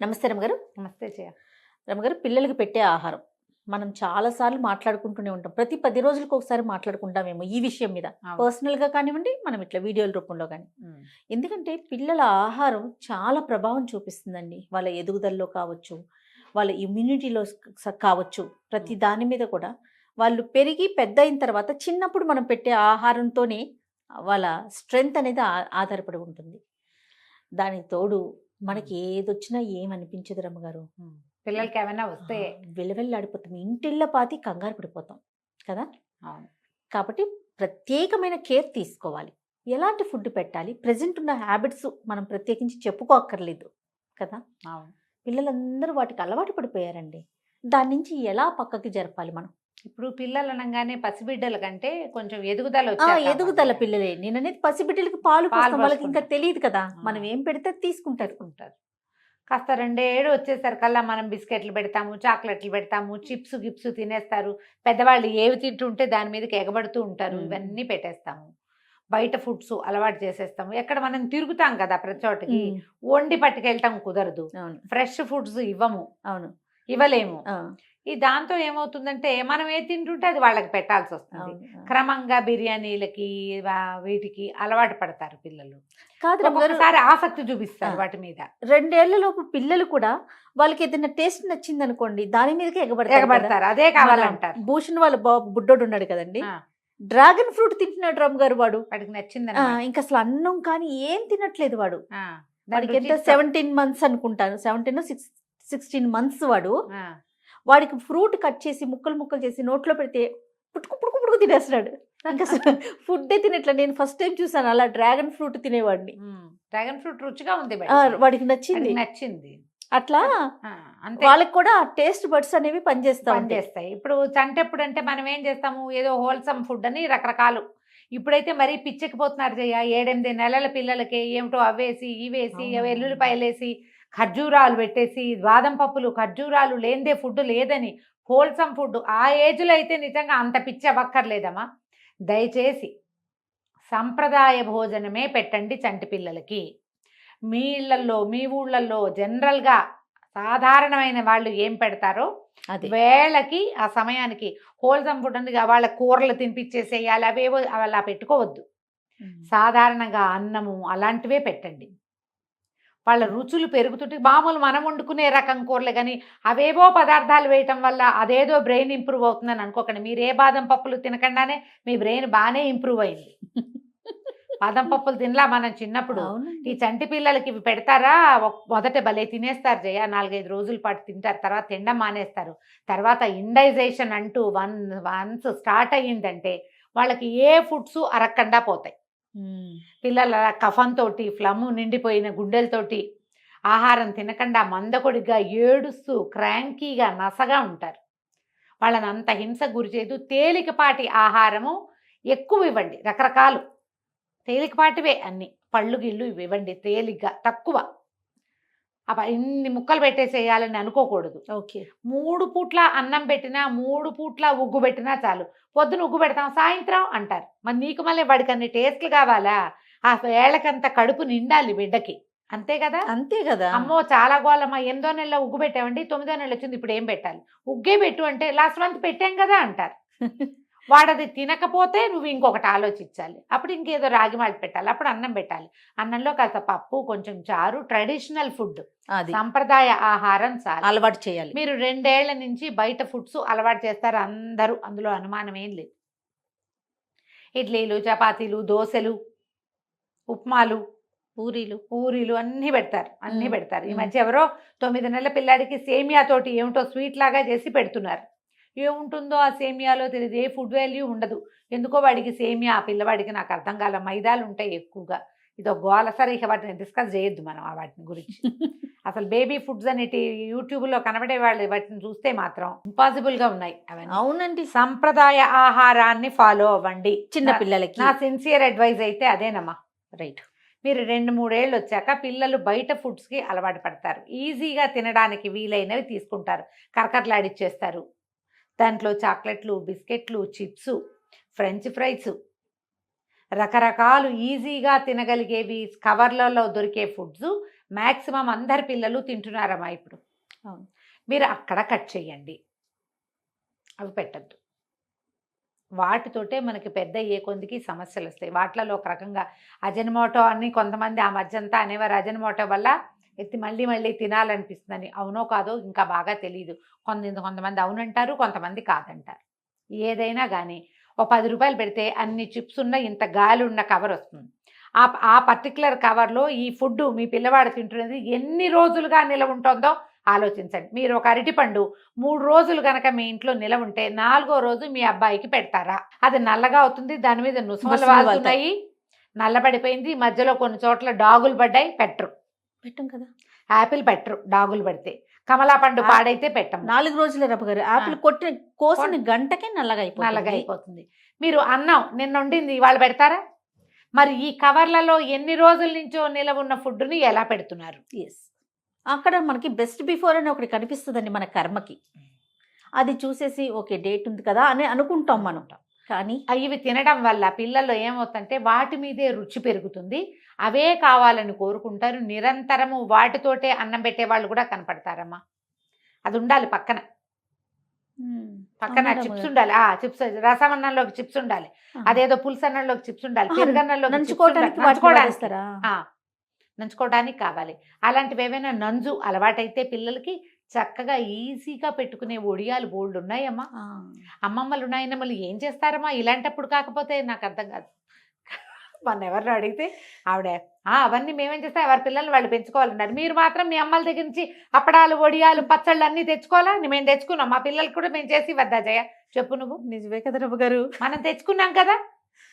నమస్తే రమగారు. నమస్తే జయ. రమగారు, పిల్లలకి పెట్టే ఆహారం మనం చాలా సార్లు మాట్లాడుకుంటూనే ఉంటాం. ప్రతి 10 రోజులకు ఒకసారి మాట్లాడుకుంటామేమో ఈ విషయం మీద. అవును. పర్సనల్‌గా కానివ్వండి, మనం ఇట్లా వీడియోల రూపంలో గాని. ఎందుకంటే పిల్లల ఆహారం చాలా ప్రభావం చూపిస్తుందండి. వాళ్ళ ఎదుగుదలలో కావచ్చు, వాళ్ళ ఇమ్యూనిటీలో కావచ్చు, ప్రతి దాని మీద కూడా. వాళ్ళు పెరిగి పెద్దయిన తర్వాత చిన్నప్పుడు మనం పెట్టే ఆహారంతోనే వాళ్ళ స్ట్రెంగ్త్ అనేది ఆధారపడి ఉంటుంది. దానికి తోడు మనకి ఏదొచ్చినా ఏమనిపించదు రమ్మగారు. పిల్లలకి ఏమైనా వస్తే విలవిల్లాడిపోతాం. ఇంటిల్లపాతి కంగారు పడిపోతాం కదా! అవును. కాబట్టి ప్రత్యేకమైన కేర్ తీసుకోవాలి. ఎలాంటి ఫుడ్ పెట్టాలి? ప్రెజెంట్ ఉన్న హ్యాబిట్స్ మనం ప్రత్యేకించి చెప్పుకోక్కర్లేదు కదా! అవును. పిల్లలందరూ వాటికి అలవాటు పడిపోయారండి. దాని నుంచి ఎలా పక్కకి జరపాలి మనం? ఇప్పుడు పిల్లలు అనగానే పసిబిడ్డల కంటే కొంచెం ఎదుగుదల ఎదుగుదల పిల్లలే. నేననేది పసిబిడ్డలకి పాలు పోస్తాం. వాళ్ళకి ఇంకా తెలీదు కదా! మనం ఏం పెడితే తీసుకుంటారు. కాస్త 2 ఏళ్ళు వచ్చేసరికల్లా మనం బిస్కెట్లు పెడతాము, చాక్లెట్లు పెడతాము, చిప్స్ గిప్స్ తినేస్తారు. పెద్దవాళ్ళు ఏవి తింటుంటే దాని మీదకి ఎగబడుతూ ఉంటారు. ఇవన్నీ పెట్టేస్తాము. బయట ఫుడ్స్ అలవాటు చేసేస్తాము. ఎక్కడ మనం తిరుగుతాం కదా ప్రతి చోటకి, వండి పట్టుకెళ్ళటం కుదరదు. ఫ్రెష్ ఫుడ్స్ ఇవ్వము, ఇవ్వలేము. ఈ దాంతో ఏమవుతుందంటే మనం ఏది తింటుంటే అది వాళ్ళకి పెట్టాల్సి వస్తుంది. క్రమంగా బిర్యానీలకి వీటికి అలవాటు పడతారు పిల్లలు. ఒకసారి ఆసక్తి చూపిస్తారు వాటి మీద. 2 ఏళ్లలోపు పిల్లలు కూడా వాళ్ళకి ఏదైనా టేస్ట్ నచ్చింది అనుకోండి, దాని మీదకి ఎగబడతారు. అదే కావాలంటారు. భూషణ్ వాళ్ళ బుడ్డోడు ఉన్నాడు కదండి, డ్రాగన్ ఫ్రూట్ తింటున్నాడు రమ్ గారు. వాడికి నచ్చింది. ఇంకా అసలు అన్నం కానీ ఏం తినట్లేదు వాడు. వాడికి ఎంత 17 months అనుకుంటాను, 16 months వాడికి ఫ్రూట్ కట్ చేసి ముక్కలు చేసి నోట్లో పెడితే పుట్టుకు తినేస్తున్నాడు. ఇంకా ఫుడ్డే తినట్లే. నేను ఫస్ట్ టైం చూసాను అలా డ్రాగన్ ఫ్రూట్ తినేవాడిని. డ్రాగన్ ఫ్రూట్ రుచిగా ఉంది, వాడికి నచ్చింది. అట్లా అంతే. వాళ్ళకి కూడా టేస్ట్ బడ్స్ అనేవి పనిచేస్తాయి. ఇప్పుడు చంటెప్పుడు అంటే మనం ఏం చేస్తాము, ఏదో హోల్సమ్ ఫుడ్ అని రకరకాలు. ఇప్పుడైతే మరీ పిచ్చెక్కిపోతున్నారు జయ. 7-8 నెలల పిల్లలకి ఏమిటో అవేసి ఇవేసి వెల్లుల్లిపాయలేసి ఖర్జూరాలు పెట్టేసి బాదం పప్పులు ఖర్జూరాలు లేనిదే ఫుడ్ లేదని హోల్సమ్ ఫుడ్. ఆ ఏజ్లో అయితే నిజంగా అంత పిచ్చి అవ్వక్కర్లేదమ్మా. దయచేసి సంప్రదాయ భోజనమే పెట్టండి చంటి పిల్లలకి. మీ ఇళ్లల్లో మీ ఊళ్ళల్లో జనరల్గా సాధారణమైన వాళ్ళు ఏం పెడతారో వేళకి ఆ సమయానికి హోల్సమ్ ఫుడ్ ఉంది. వాళ్ళ కూరలు తినిపించేసేయాలి, అవేవో అలా పెట్టుకోవద్దు. సాధారణంగా అన్నము అలాంటివే పెట్టండి. వాళ్ళ రుచులు పెరుగుతుంటే మామూలు మనం వండుకునే రకం కూరలే కానీ అవేవో పదార్థాలు వేయటం వల్ల అదేదో బ్రెయిన్ ఇంప్రూవ్ అవుతుందని అనుకోకండి. మీరు ఏ బాదం పప్పులు తినకుండానే మీ బ్రెయిన్ బాగానే ఇంప్రూవ్ అయింది. బాదం పప్పులు తినలా మనం చిన్నప్పుడు. ఈ చంటి పిల్లలకి ఇవి పెడతారా, మొదట భలే తినేస్తారు జయ. 4-5 రోజుల పాటు తింటారు, తర్వాత తినడం మానేస్తారు. తర్వాత ఇండైజేషన్ అంటూ వన్స్ స్టార్ట్ అయ్యిందంటే వాళ్ళకి ఏ ఫుడ్స్ అరక్కుండా పోతాయి. పిల్లల కఫంతో ఫ్లమ్ నిండిపోయిన గుండెలతోటి ఆహారం తినకుండా మందకొడిగా ఏడుస్తూ క్రాంకీగా నసగా ఉంటారు. వాళ్ళని అంత హింసకు గురి చేయదు. తేలికపాటి ఆహారము ఎక్కువ ఇవ్వండి. రకరకాలు తేలికపాటివే అన్ని పళ్ళు గిళ్ళు ఇవి ఇవ్వండి. తేలిగ్గా తక్కువ. ఇన్ని ముక్కలు పెట్టేసేయాలని అనుకోకూడదు. 3 పూట్ల అన్నం పెట్టినా 3 పూట్ల ఉగ్గు పెట్టినా చాలు. పొద్దున ఉగ్గు పెడతాం, సాయంత్రం అంటారు. మరి నీకు మళ్ళీ వాడికి అన్ని టేస్ట్లు కావాలా? ఆ వేళకంత కడుపు నిండాలి బిడ్డకి. అంతే కదా. అమ్మో చాలా గోలమ్మా, 8వ నెలలో ఉగ్గు పెట్టామండి, 9వ నెల వచ్చింది, ఇప్పుడు ఏం పెట్టాలి? ఉగ్గే పెట్టు అంటే లాస్ట్ మంత్ పెట్టాం కదా అంటారు. వాడది తినకపోతే నువ్వు ఇంకొకటి ఆలోచించాలి. అప్పుడు ఇంకేదో రాగి మాల్ట్ పెట్టాలి, అప్పుడు అన్నం పెట్టాలి. అన్నంలో కాస్త పప్పు, కొంచెం చారు, ట్రెడిషనల్ ఫుడ్, సంప్రదాయ ఆహారం అలవాటు చేయాలి. మీరు 2 ఏళ్ల నుంచి బయట ఫుడ్స్ అలవాటు చేస్తారు అందరూ, అందులో అనుమానం ఏం లేదు. ఇడ్లీలు, చపాతీలు, దోశలు, ఉప్మాలు, పూరీలు అన్నీ పెడతారు. ఈ మధ్య ఎవరో 9 నెలల పిల్లాడికి సేమియా తోటి ఏమిటో స్వీట్ లాగా చేసి పెడుతున్నారు. ఏముంటుందో ఆ సేమియాలో తెలియదు. ఏ ఫుడ్ వాల్యూ ఉండదు. ఎందుకో వాడికి సేమియా, ఆ పిల్లవాడికి నాకు అర్థం కాల. మైదాలు ఉంటాయి ఎక్కువగా. ఇదో గోల. సరే, ఇక వాటిని డిస్కస్ చేయొద్దు మనం వాటిని గురించి. అసలు బేబీ ఫుడ్స్ అనేటి యూట్యూబ్లో కనబడే వాళ్ళు వాటిని చూస్తే మాత్రం ఇంపాసిబుల్గా ఉన్నాయి అవన్నీ. అవునండి. సంప్రదాయ ఆహారాన్ని ఫాలో అవ్వండి చిన్న పిల్లలకి. నా సిన్సియర్ అడ్వైజ్ అయితే అదేనమ్మా. రైట్. మీరు 2-3 ఏళ్ళు వచ్చాక పిల్లలు బయట ఫుడ్స్కి అలవాటు పడతారు. ఈజీగా తినడానికి వీలైనవి తీసుకుంటారు, కరకరలాడిచ్చేస్తారు. దాంట్లో చాక్లెట్లు, బిస్కెట్లు, చిప్స్, ఫ్రెంచ్ ఫ్రైస్, రకరకాలు ఈజీగా తినగలిగేవి కవర్లలో దొరికే ఫుడ్స్ మ్యాక్సిమం అందరి పిల్లలు తింటున్నారమ్మా ఇప్పుడు. అవును. మీరు అక్కడ కట్ చేయండి, అవి పెట్టద్దు. వాటితోటే మనకి పెద్ద అయ్యే కొందికి సమస్యలు వస్తాయి. వాటిలలో ఒక రకంగా అజనమోటో అని కొంతమంది ఆ మధ్యంతా అనేవారు, అజనమోటో వల్ల ఎత్తి మళ్ళీ మళ్ళీ తినాలనిపిస్తుందని. అవునో కాదో ఇంకా బాగా తెలియదు. కొంతమంది అవునంటారు, కొంతమంది కాదంటారు. ఏదైనా కానీ ఓ 10 రూపాయలు పెడితే అన్ని చిప్స్ ఉన్న ఇంత గాలి ఉన్న కవర్ వస్తుంది. ఆ పర్టికులర్ కవర్లో ఈ ఫుడ్ మీ పిల్లవాడు తింటున్నది ఎన్ని రోజులుగా నిలవ ఉంటుందో ఆలోచించండి. మీరు ఒక అరటిపండు 3 రోజులు కనుక మీ ఇంట్లో నిలవ ఉంటే 4వ రోజు మీ అబ్బాయికి పెడతారా? అది నల్లగా అవుతుంది, దాని మీద నుసుమలు వాళ్తున్నాయి, నల్లబడిపోయింది, మధ్యలో కొన్ని చోట్ల డాగులు పడ్డాయి, పెట్టరు. పెట్టం కదా. యాపిల్ పెట్టరు డాగులు పడితే. కమలా పండు పాడైతే పెట్టం. 4 రోజులే రబ్బగారు. యాపిల్ కోసిన గంటకే నల్లగా అయిపోతుంది. మీరు అన్నం నిన్న వండింది ఇవాళ పెడతారా? మరి ఈ కవర్లలో ఎన్ని రోజుల నుంచో నిలవ ఉన్న ఫుడ్ని ఎలా పెడుతున్నారు? ఎస్, అక్కడ మనకి బెస్ట్ బిఫోర్ అని ఒకటి కనిపిస్తుందండి మన కర్మకి. అది చూసేసి ఓకే డేట్ ఉంది కదా అని అనుకుంటాం మనం. కానీ ఇవి తినడం వల్ల పిల్లల్లో ఏమవుతుందంటే వాటి మీదే రుచి పెరుగుతుంది, అవే కావాలని కోరుకుంటారు. నిరంతరము వాటితోటే అన్నం పెట్టే వాళ్ళు కూడా కనపడతారమ్మా. అది ఉండాలి పక్కన చిప్స్ ఉండాలి. చిప్స్ రసమన్నంలోకి చిప్స్ ఉండాలి, అదేదో పులుసన్నంలోకి చిప్స్ ఉండాలి, పెరుగన్నంలో నంచుకోవడానికి కావాలి. అలాంటివి ఏవైనా నంజు అలవాటైతే పిల్లలకి చక్కగా ఈజీగా పెట్టుకునే ఒడియాలు బోల్డ్ ఉన్నాయమ్మా. అమ్మమ్మలు నాయనమ్మలు ఏం చేస్తారమ్మా ఇలాంటప్పుడు? కాకపోతే నాకు అర్థం కాదు. మన ఎవరిని అడిగితే ఆవిడ అవన్నీ మేమేం చేస్తాం, ఎవరి పిల్లల్ని వాళ్ళు పెంచుకోవాలన్నారు. మీరు మాత్రం మీ అమ్మల దగ్గర నుంచి అప్పడాలు వడియాలు పచ్చళ్ళు అన్నీ తెచ్చుకోవాలా? మేము తెచ్చుకున్నాం, మా పిల్లలకి కూడా మేము చేసి వద్దా జయ? చెప్పు నువ్వు. నిజమే కదా రవ్వ గారు, మనం తెచ్చుకున్నాం కదా.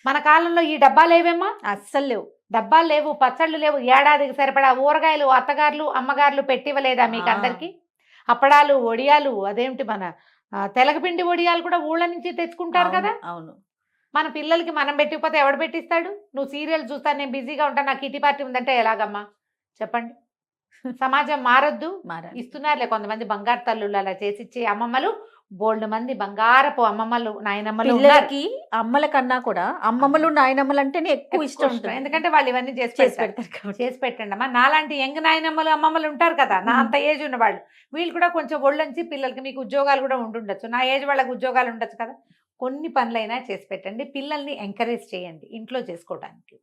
మన కాలంలో ఈ డబ్బాలు ఏవేమ్మా? అస్సలు లేవు. డబ్బాలు లేవు, పచ్చళ్ళు లేవు. ఏడాదికి సరిపడా ఊరగాయలు అత్తగారులు అమ్మగారులు పెట్టివ్వలేదా మీకు అందరికి? అప్పడాలు వడియాలు అదేమిటి మన తెలగపిండి వడియాలు కూడా ఊళ్ళ నుంచి తెచ్చుకుంటారు కదా. అవును. మన పిల్లలకి మనం పెట్టిపోతే ఎవడు పెట్టిస్తాడు? నువ్వు సీరియల్ చూస్తాను, నేను బిజీగా ఉంటాను, నాకు కిటీ పార్టీ ఉందంటే ఎలాగమ్మా చెప్పండి? సమాజం మారొద్దు. ఇస్తున్నారులే కొంతమంది బంగారు తల్లులు అలా చేసిచ్చే అమ్మమ్మలు, బోల్డ్ మంది బంగారపు అమ్మమ్మలు నాయనమ్మలు. అమ్మల కన్నా కూడా అమ్మమ్మలు నాయనమ్మలు అంటేనే ఎక్కువ ఇష్టం ఉంటుంది. ఎందుకంటే వాళ్ళు ఇవన్నీ చేసి పెట్టండి అమ్మా. నాలాంటి యంగ్ నాయనమ్మలు అమ్మమ్మలు ఉంటారు కదా, నా అంత ఏజ్ ఉన్న వాళ్ళు, వీళ్ళు కూడా కొంచెం ఒళ్ళొంచి పిల్లలకి మీకు ఉద్యోగాలు కూడా ఉండుండొచ్చు, నా ఏజ్ వాళ్ళకి ఉద్యోగాలు ఉండొచ్చు కదా. కొన్ని పనులైనా చేసి పెట్టండి, పిల్లల్ని ఎంకరేజ్ చేయండి ఇంట్లో చేసుకోవడానికి.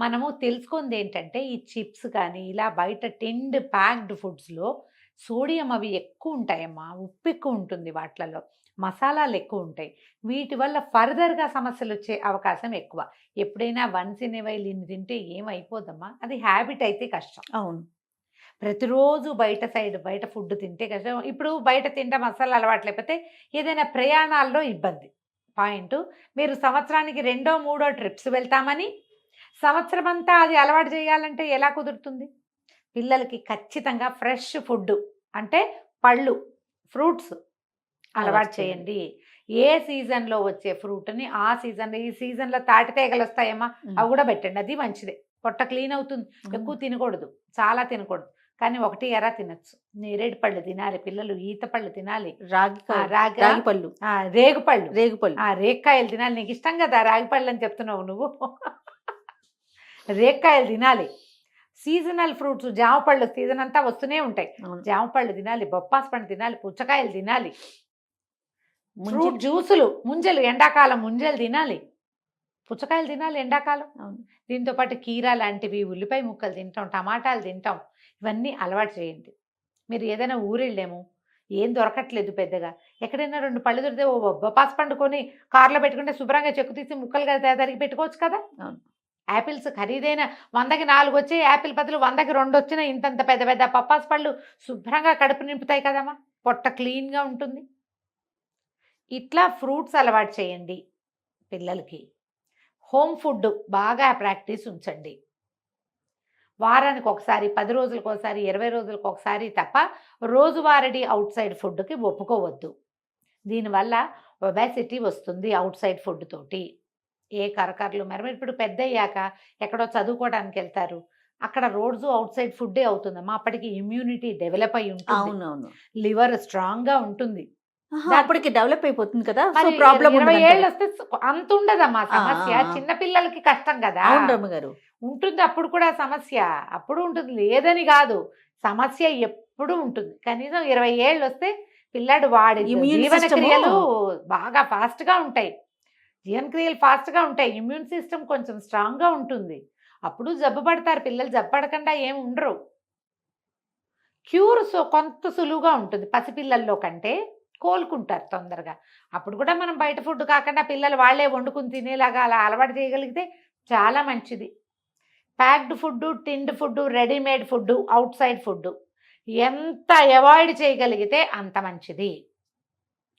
మనము తెలుసుకుంది ఏంటంటే ఈ చిప్స్ కానీ ఇలా బయట టిండ్ ప్యాక్డ్ ఫుడ్స్లో సోడియం అవి ఎక్కువ ఉంటాయమ్మా, ఉప్పు ఎక్కువ ఉంటుంది, వాటిలలో మసాలాలు ఎక్కువ ఉంటాయి. వీటి వల్ల ఫర్దర్గా సమస్యలు వచ్చే అవకాశం ఎక్కువ. ఎప్పుడైనా వన్స్ ఇన్ ఏ వైల్ ఇన్ని తింటే ఏమైపోదమ్మా, అది హ్యాబిట్ అయితే కష్టం. అవును, ప్రతిరోజు బయట ఫుడ్ తింటే కష్టం. ఇప్పుడు బయట తింటే మసాలా అలవాటు లేకపోతే ఏదైనా ప్రయాణాల్లో ఇబ్బంది. పాయింట్, మీరు సంవత్సరానికి 2, 3 ట్రిప్స్ వెళ్తామని సంవత్సరం అంతా అది అలవాటు చేయాలంటే ఎలా కుదురుతుంది? పిల్లలకి ఖచ్చితంగా ఫ్రెష్ ఫుడ్ అంటే పళ్ళు, ఫ్రూట్స్ అలవాటు చేయండి. ఏ సీజన్లో వచ్చే ఫ్రూట్ని ఆ సీజన్లో, ఈ సీజన్లో తాటితేగలు వస్తాయమ్మా, అవి కూడా పెట్టండి, అది మంచిదే. పొట్ట క్లీన్ అవుతుంది. ఎక్కువ తినకూడదు, చాలా తినకూడదు, కానీ 1 ఎరా తినచ్చు. నేరేడు పళ్ళు తినాలి పిల్లలు, ఈత పళ్ళు తినాలి, రాగి పళ్ళు, రేగుపళ్ళు, రేక్కాయలు తినాలి. నీకు ఇష్టం కదా రాగిపళ్ళు అని చెప్తున్నావు నువ్వు. రేక్కాయలు తినాలి. సీజనల్ ఫ్రూట్స్, జామ పళ్ళు సీజన్ అంతా వస్తూనే ఉంటాయి, జామ పళ్ళు తినాలి, బొప్పాస్ పండు తినాలి, పుచ్చకాయలు తినాలి, ఫ్రూట్ జ్యూసులు, ముంజలు ఎండాకాలం ముంజలు తినాలి, పుచ్చకాయలు తినాలి ఎండాకాలం. దీంతో పాటు కీరా లాంటివి, ఉల్లిపాయ ముక్కలు తింటాం, టమాటాలు తింటాం, ఇవన్నీ అలవాటు చేయండి. మీరు ఏదైనా ఊరెళ్ళాము, ఏం దొరకట్లేదు పెద్దగా, ఎక్కడైనా 2 పళ్ళు దొరికితే ఓ బొప్పాస్ పండుకొని కార్లో పెట్టుకుంటే శుభ్రంగా చెక్కు తీసి ముక్కలుగా తరిగి పెట్టుకోవచ్చు కదా. యాపిల్స్ ఖరీదైన 100కి 4 వచ్చే యాపిల్ బదులు 100కి 2 వచ్చిన ఇంతంత పెద్ద పెద్ద పప్పాస్ పళ్ళు శుభ్రంగా కడుపు నింపుతాయి కదమ్మా, పొట్ట క్లీన్గా ఉంటుంది. ఇట్లా ఫ్రూట్స్ అలవాటు చేయండి పిల్లలకి. హోమ్ ఫుడ్ బాగా ప్రాక్టీస్ ఉంచండి. వారానికి ఒకసారి, 10 రోజులకు ఒకసారి, 20 రోజులకు ఒకసారి తప్ప రోజువారీ అవుట్ సైడ్ ఫుడ్కి ఒప్పుకోవద్దు. దీనివల్ల ఒబేసిటీ వస్తుంది అవుట్ సైడ్ ఫుడ్ తోటి. ఏ కరకరలు మరి ఇప్పుడు పెద్ద అయ్యాక ఎక్కడో చదువుకోవడానికి వెళ్తారు, అక్కడ రోజు అవుట్ సైడ్ ఫుడ్డే అవుతుందమ్మా. అప్పటికి ఇమ్యూనిటీ డెవలప్ అయి ఉంటుంది, లివర్ స్ట్రాంగ్గా ఉంటుంది, అప్పటికి డెవలప్ అయిపోతుంది కదా, సో మరి ప్రాబ్లం 20 ఏళ్ళు వస్తే అంత ఉండదమ్మా సమస్య. ఆ. చిన్న పిల్లలకి కష్టం కదా. అవును రమ్మగారు. ఉంటుంది అప్పుడు కూడా సమస్య, అప్పుడు ఉంటుంది, లేదని కాదు, సమస్య ఎప్పుడు ఉంటుంది. కనీసం 20 ఏళ్ళు వస్తే పిల్లాడు వాడి Immune జీవన system క్రియలు బాగా ఫాస్ట్ గా ఉంటాయి. జీవన క్రియలు ఫాస్ట్ గా ఉంటాయి, ఇమ్యూన్ సిస్టమ్ కొంచెం స్ట్రాంగ్ గా ఉంటుంది. అప్పుడు జబ్బు పడతారు పిల్లలు, జబ్బు పడకుండా ఏం ఉండరు. క్యూర్ కొంత సులువుగా ఉంటుంది పసిపిల్లల్లో కంటే, కోలుకుంటారు తొందరగా. అప్పుడు కూడా మనం బయట ఫుడ్ కాకుండా పిల్లలు వాళ్ళే వండుకుని తినేలాగా అలా అలవాటు చేయగలిగితే చాలా మంచిది. Packed food, tinned food, readymade food, outside food ఎంత అవాయిడ్ చేయగలిగితే అంత మంచిది,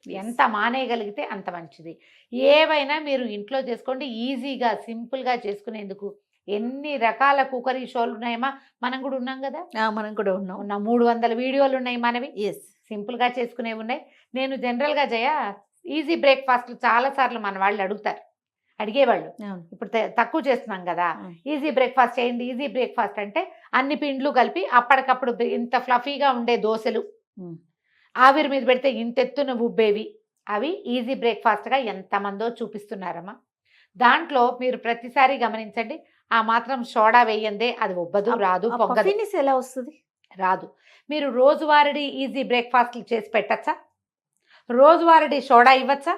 ఎంత మానేయగలిగితే అంత మంచిది. ఏవైనా మీరు ఇంట్లో చేసుకోండి, ఈజీగా సింపుల్గా చేసుకునేందుకు ఎన్ని రకాల కుకరీ షోలు ఉన్నాయమ్మా. మనం కూడా ఉన్నాం కదా, మనం కూడా ఉన్నాం. ఉన్న 300 వీడియోలు ఉన్నాయి మనవి, ఎస్. సింపుల్గా చేసుకునేవి ఉన్నాయి. నేను జనరల్గా ఈజీ బ్రేక్ఫాస్ట్ చాలాసార్లు మన వాళ్ళు అడిగేవాళ్ళు. ఇప్పుడు తక్కువ చేస్తున్నాం కదా, ఈజీ బ్రేక్ఫాస్ట్ చేయండి. ఈజీ బ్రేక్ఫాస్ట్ అంటే అన్ని పిండ్లు కలిపి అప్పటికప్పుడు ఇంత ఫ్లఫీగా ఉండే దోశలు ఆవిరి మీద పెడితే ఇంతెత్తున ఉబ్బేవి, అవి ఈజీ బ్రేక్ఫాస్ట్గా ఎంతమందో చూపిస్తున్నారమ్మా. దాంట్లో మీరు ప్రతిసారి గమనించండి, ఆ మాత్రం సోడా వేయందే అది ఉబ్బదు, రాదు, పొంగదు. ఎలా వస్తుంది? రాదు. మీరు రోజువారీ ఈజీ బ్రేక్ఫాస్ట్లు చేసి పెట్టచ్చా? రోజువారీ సోడా ఇవ్వచ్చా?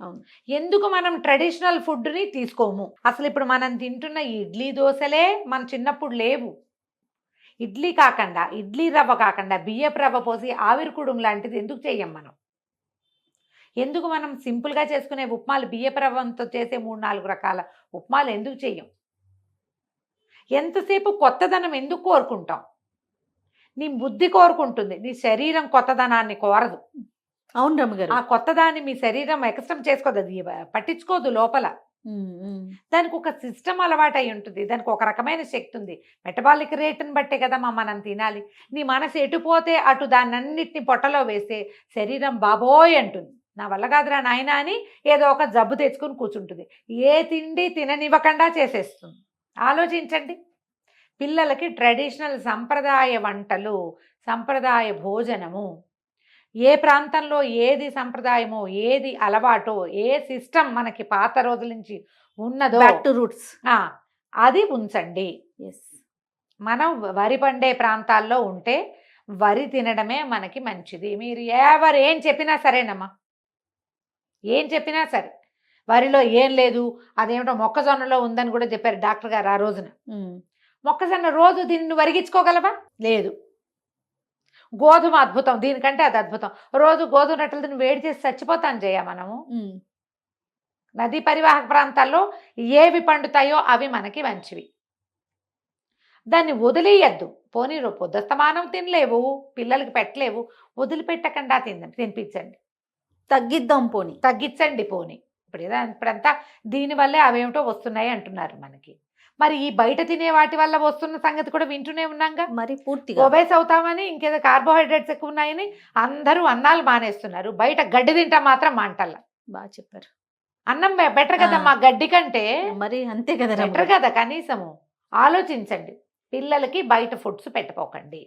అవును. ఎందుకు మనం ట్రెడిషనల్ ఫుడ్ని తీసుకోము? అసలు ఇప్పుడు మనం తింటున్న ఇడ్లీ దోశలే మన చిన్నప్పుడు లేవు. ఇడ్లీ కాకుండా, ఇడ్లీ రవ్వ కాకుండా బియ్యపు రవ్వ పోసి ఆవిరికుడుం లాంటిది ఎందుకు చెయ్యం మనం? ఎందుకు మనం సింపుల్గా చేసుకునే ఉప్మాలు, బియ్యపు రవ్వంతో చేసే 3-4 రకాల ఉప్మాలు ఎందుకు చెయ్యం? ఎంతసేపు కొత్తదనం ఎందుకు కోరుకుంటాం? నీ బుద్ధి కోరుకుంటుంది, నీ శరీరం కొత్తదనాన్ని కోరదు. అవును రమ్మగారు. ఆ కొత్తదాన్ని మీ శరీరం ఎక్స్టెండ్ చేసుకోదు, అది పట్టించుకోదు లోపల. దానికి ఒక సిస్టమ్ అలవాటు అయి ఉంటుంది, దానికి ఒక రకమైన శక్తి ఉంది. మెటబాలిక్ రేటుని బట్టే కదా మనం తినాలి. నీ మనసు ఎటుపోతే అటు దాన్నన్నిటిని పొట్టలో వేస్తే శరీరం బాబోయ్ అంటుంది, నా వల్ల కాదురా నాయన అని ఏదో ఒక జబ్బు తెచ్చుకొని కూర్చుంటుంది. ఏ తిండి తిననివ్వకుండా చేసేస్తుంది. ఆలోచించండి. పిల్లలకి ట్రెడిషనల్ సంప్రదాయ వంటలు, సంప్రదాయ భోజనము, ఏ ప్రాంతంలో ఏది సంప్రదాయమో, ఏది అలవాటో, ఏ సిస్టమ్ మనకి పాత రోజుల నుంచి ఉన్నదో, బ్యాక్ టు రూట్స్, అది ఉంచండి. మనం వరి పండే ప్రాంతాల్లో ఉంటే వరి తినడమే మనకి మంచిది. మీరు ఎవరు ఏం చెప్పినా సరేనమ్మా, ఏం చెప్పినా సరే. వరిలో ఏం లేదు, అదేమిటో మొక్కజొన్నలో ఉందని కూడా చెప్పారు డాక్టర్ గారు ఆ రోజున. మొక్కజొన్న రోజు దీన్ని వరిగించుకోగలవా? లేదు. గోధుమ అద్భుతం, దీనికంటే అది అద్భుతం. రోజు గోధుమ రొట్టెలు దీన్ని వేడి చేసి చచ్చిపోతాను జయ మనము. నదీ పరివాహక ప్రాంతాల్లో ఏవి పండుతాయో అవి మనకి మంచివి. దాన్ని వదిలేయద్దు. పోనీ పొద్దుస్తమానం తినలేవు, పిల్లలకి పెట్టలేవు, వదిలిపెట్టకుండా తినిపించండి. తగ్గిద్దాం పోనీ, తగ్గించండి పోనీ. ఇప్పుడంతా దీనివల్లే అవేమిటో వస్తున్నాయి అంటున్నారు మనకి. మరి ఈ బయట తినే వాటి వల్ల వస్తున్న సంగతి కూడా వింటూనే ఉన్నాగా. మరి పూర్తిగా ఒబేస్ అవుతామని, ఇంకేదో కార్బోహైడ్రేట్స్ ఎక్కువ ఉన్నాయని అందరూ అన్నాలు మానేస్తున్నారు. బయట గడ్డి తింటా మాత్రం మాంటల్లా. బాగా చెప్పారు. అన్నం బెటర్ కదా మా గడ్డి కంటే. మరి అంతే కదా, బెటర్ కదా. కనీసము ఆలోచించండి. పిల్లలకి బయట ఫుడ్స్ పెట్టపోకండి.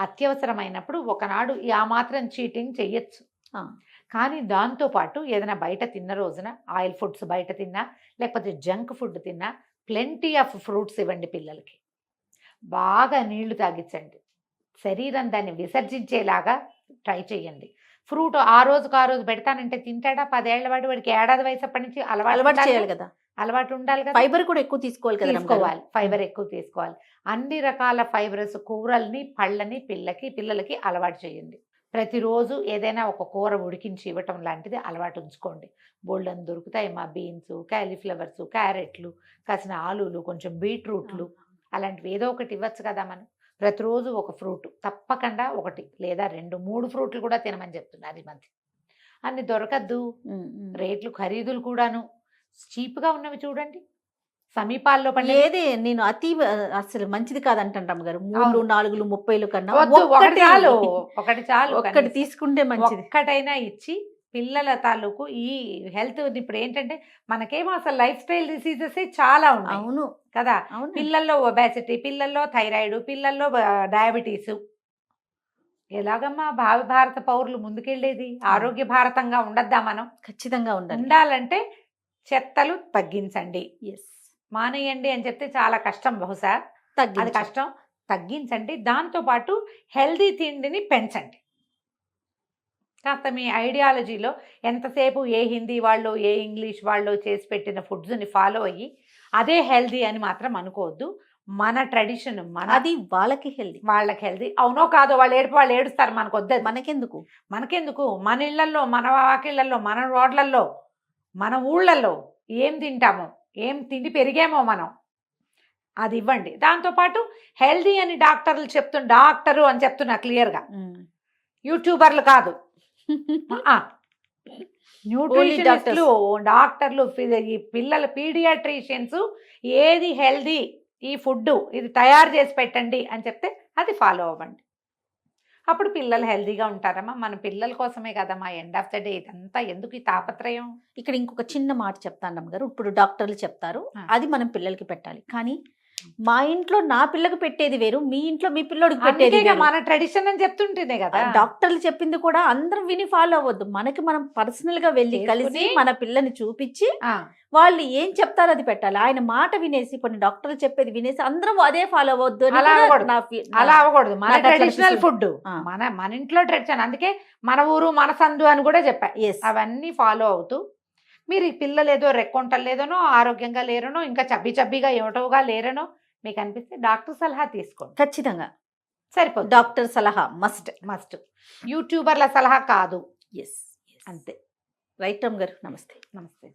అత్యవసరమైనప్పుడు ఒకనాడు ఆ మాత్రం చీటింగ్ చెయ్యొచ్చు. కానీ దాంతోపాటు ఏదైనా బయట తిన్న రోజున ఆయిల్ ఫుడ్స్ బయట తిన్నా, లేకపోతే జంక్ ఫుడ్ తిన్నా, ప్లెంటీ ఆఫ్ ఫ్రూట్స్ ఇవ్వండి పిల్లలకి. బాగా నీళ్లు తాగించండి. శరీరం దాన్ని విసర్జించేలాగా ట్రై చేయండి. ఫ్రూట్ ఆ రోజుకు ఆ రోజు పెడతానంటే తింటాడా? 10 ఏళ్ల వాడికి ఏడాది వయసు అప్పటి నుంచి అలవాటు చేయాలి కదా. అలవాటు ఉండాలి కదా. ఫైబర్ కూడా ఎక్కువ తీసుకోవాలి కదా. ఫైబర్ ఎక్కువ తీసుకోవాలి. అన్ని రకాల ఫైబరస్ కూరల్ని, పళ్ళని పిల్లలకి అలవాటు చేయండి. ప్రతిరోజు ఏదైనా ఒక కూర ఉడికించి ఇవ్వటం లాంటిది అలవాటు ఉంచుకోండి. బోల్డన్ దొరుకుతాయి మా బీన్స్, క్యాలీఫ్లవర్స్, క్యారెట్లు, కాసిన ఆలులు, కొంచెం బీట్రూట్లు, అలాంటివి ఏదో ఒకటి ఇవ్వచ్చు కదా. మనం ప్రతిరోజు ఒక ఫ్రూట్ తప్పకుండా 1 లేదా 2, 3 ఫ్రూట్లు కూడా తినమని చెప్తున్నారు ఈ మధ్య. అన్ని దొరకద్దు, రేట్లు ఖరీదులు కూడాను చీప్గా ఉన్నవి చూడండి. సమీపాల్లో ఏది నేను అసలు మంచిది కాదంటాం గారు. 3, 4, 30 కన్నా ఒకటి చాలు. ఒక్కటి తీసుకుంటే మంచిది. ఒక్కటైనా ఇచ్చి పిల్లల తాలూకు ఈ హెల్త్. ఇప్పుడు ఏంటంటే మనకేమో అసలు లైఫ్ స్టైల్ డిసీజెస్ చాలా ఉన్నాయి. అవును కదా. పిల్లల్లో ఒబేసిటీ, పిల్లల్లో థైరాయిడ్, పిల్లల్లో డయాబెటీస్, ఎలాగమ్మా భావి భారత పౌరులు ముందుకెళ్ళేది? ఆరోగ్య భారతంగా ఉండద్దా మనం? ఖచ్చితంగా ఉండాలి. ఉండాలంటే చెత్తలు తగ్గించండి, ఎస్, మానేయండి అని చెప్తే చాలా కష్టం బహుశా. అది తగ్గించాలి. కష్టం. తగ్గించండి. దాంతోపాటు హెల్దీ తిండిని పెంచండి. కాస్త మీ ఐడియాలజీలో ఎంతసేపు ఏ హిందీ వాళ్ళు ఏ ఇంగ్లీష్ వాళ్ళు చేసి పెట్టిన ఫుడ్స్ని ఫాలో అయ్యి అదే హెల్దీ అని మాత్రం అనుకోవద్దు. మన ట్రెడిషన్ అది వాళ్ళకి హెల్దీ, వాళ్ళకి హెల్దీ. అవునో కాదో వాళ్ళు ఏడుస్తారు, మనకు వద్దు. మనకెందుకు? మన ఇళ్లల్లో, మన వాకిళ్లలో, మన రోడ్లలో, మన ఊళ్ళల్లో ఏం తింటామో, ఏం తిండి పెరిగామో మనం, అది ఇవ్వండి. దాంతోపాటు హెల్దీ అని డాక్టరు అని చెప్తున్నా క్లియర్గా, యూట్యూబర్లు కాదు, న్యూట్రిషనిస్టులు, డాక్టర్లు, ఈ పిల్లల పీడియాట్రిషియన్స్ ఏది హెల్దీ, ఈ ఫుడ్ ఇది తయారు చేసి పెట్టండి అని చెప్తే అది ఫాలో అవ్వండి. అప్పుడు పిల్లలు హెల్దీగా ఉంటారమ్మా. మన పిల్లల కోసమే కదమ్మా ఎండ్ ఆఫ్ ద డే ఇదంతా. ఎందుకు ఈ తాపత్రయం? ఇక్కడ ఇంకొక చిన్న మాట చెప్తాను అమ్మగారు. ఇప్పుడు డాక్టర్లు చెప్తారు, అది మనం పిల్లలకి పెట్టాలి. కానీ మా ఇంట్లో నా పిల్లకి పెట్టేది వేరు, మీ ఇంట్లో మీ పిల్లోడికి పెట్టేది అంతేగా, వేరు. మన ట్రెడిషన్ అని చెప్తుంటేనే కదా. డాక్టర్లు చెప్పింది కూడా అందరం విని ఫాలో అవ్వద్దు. మనకి మనం పర్సనల్ గా వెళ్ళి కలిసి మన పిల్లని చూపించి వాళ్ళు ఏం చెప్తారో అది పెట్టాలి. ఆయన మాట వినేసి కొన్ని డాక్టర్లు చెప్పేది వినేసి అందరం అదే ఫాలో అవ్వద్దు. అలా అవ్వకూడదు. మన ట్రెడిషనల్ ఫుడ్, మన ఇంట్లో ట్రెడిషన్. అందుకే మన ఊరు మన సందు అని కూడా చెప్పా. అవన్నీ ఫాలో అవుతూ మీరు ఈ పిల్లలు ఏదో రెక్కొంటలు లేదనో, ఆరోగ్యంగా లేరనో, ఇంకా చబ్బిగా ఏమిటోగా లేరనో మీకు అనిపిస్తే డాక్టర్ సలహా తీసుకోండి. ఖచ్చితంగా సరిపోతుంది. డాక్టర్ సలహా మస్ట్. యూట్యూబర్ల సలహా కాదు. ఎస్, అంతే. రైట్ రామ్ గారు, నమస్తే. నమస్తే.